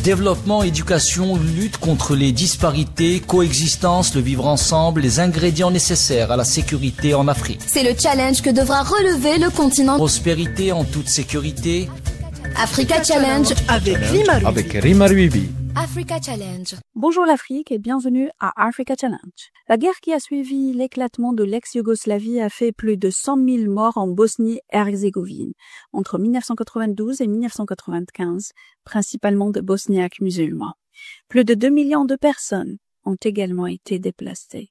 Développement, éducation, lutte contre les disparités, coexistence, le vivre ensemble, les ingrédients nécessaires à la sécurité en Afrique. C'est le challenge que devra relever le continent. Prospérité en toute sécurité. Africa Challenge avec Rima Ruibi. Africa Challenge. Bonjour l'Afrique et bienvenue à Africa Challenge. La guerre qui a suivi l'éclatement de l'ex-Yougoslavie a fait plus de 100 000 morts en Bosnie-Herzégovine entre 1992 et 1995, principalement de Bosniaques musulmans. Plus de 2 millions de personnes ont également été déplacées.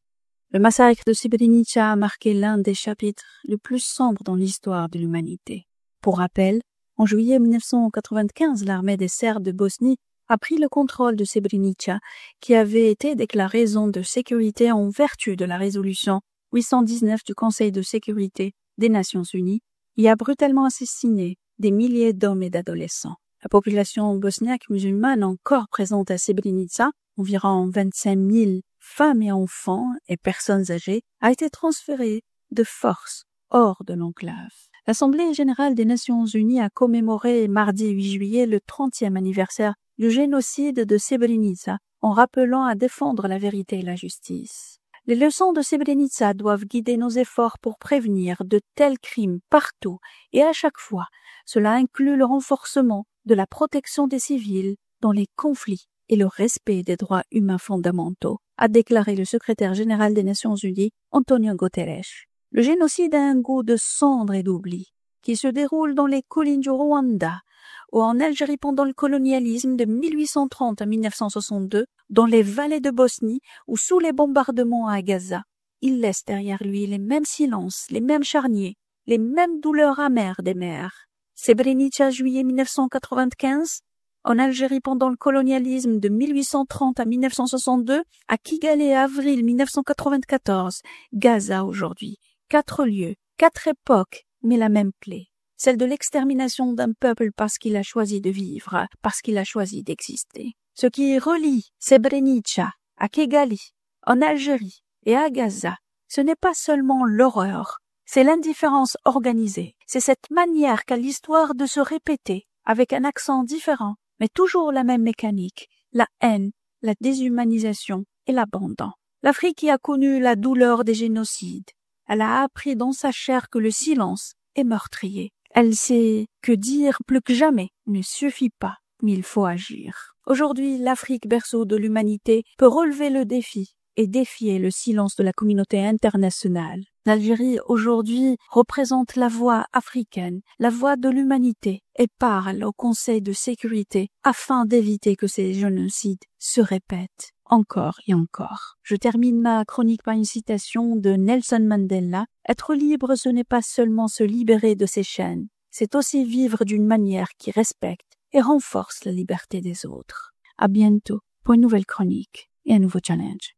Le massacre de Srebrenica a marqué l'un des chapitres les plus sombres dans l'histoire de l'humanité. Pour rappel, en juillet 1995, l'armée des Serbes de Bosnie a pris le contrôle de Srebrenica, qui avait été déclarée zone de sécurité en vertu de la résolution 819 du Conseil de sécurité des Nations Unies, et a brutalement assassiné des milliers d'hommes et d'adolescents. La population bosniaque musulmane encore présente à Srebrenica, environ 25 000 femmes et enfants et personnes âgées, a été transférée de force hors de l'enclave. L'Assemblée générale des Nations Unies a commémoré mardi 8 juillet le 30e anniversaire du génocide de Srebrenica en rappelant à défendre la vérité et la justice. Les leçons de Srebrenica doivent guider nos efforts pour prévenir de tels crimes partout et à chaque fois. Cela inclut le renforcement de la protection des civils dans les conflits et le respect des droits humains fondamentaux, a déclaré le secrétaire général des Nations Unies, Antonio Guterres. Le génocide a un goût de cendre et d'oubli, qui se déroule dans les collines du Rwanda, ou en Algérie pendant le colonialisme de 1830 à 1962, dans les vallées de Bosnie ou sous les bombardements à Gaza. Il laisse derrière lui les mêmes silences, les mêmes charniers, les mêmes douleurs amères des mères. Srebrenica, juillet 1995, en Algérie pendant le colonialisme de 1830 à 1962, à Kigali, avril 1994, Gaza aujourd'hui. 4 lieux, 4 époques, mais la même clé. Celle de l'extermination d'un peuple parce qu'il a choisi de vivre, parce qu'il a choisi d'exister. Ce qui relie Srebrenica à Kigali, en Algérie et à Gaza, ce n'est pas seulement l'horreur, c'est l'indifférence organisée. C'est cette manière qu'a l'histoire de se répéter, avec un accent différent, mais toujours la même mécanique, la haine, la déshumanisation et l'abandon. L'Afrique qui a connu la douleur des génocides, elle a appris dans sa chair que le silence est meurtrier. Elle sait que dire plus que jamais ne suffit pas, mais il faut agir. Aujourd'hui, l'Afrique, berceau de l'humanité, peut relever le défi et défier le silence de la communauté internationale. L'Algérie, aujourd'hui, représente la voix africaine, la voix de l'humanité, et parle au Conseil de sécurité afin d'éviter que ces génocides se répètent encore et encore. Je termine ma chronique par une citation de Nelson Mandela. Être libre, ce n'est pas seulement se libérer de ses chaînes, c'est aussi vivre d'une manière qui respecte et renforce la liberté des autres. À bientôt pour une nouvelle chronique et un nouveau challenge.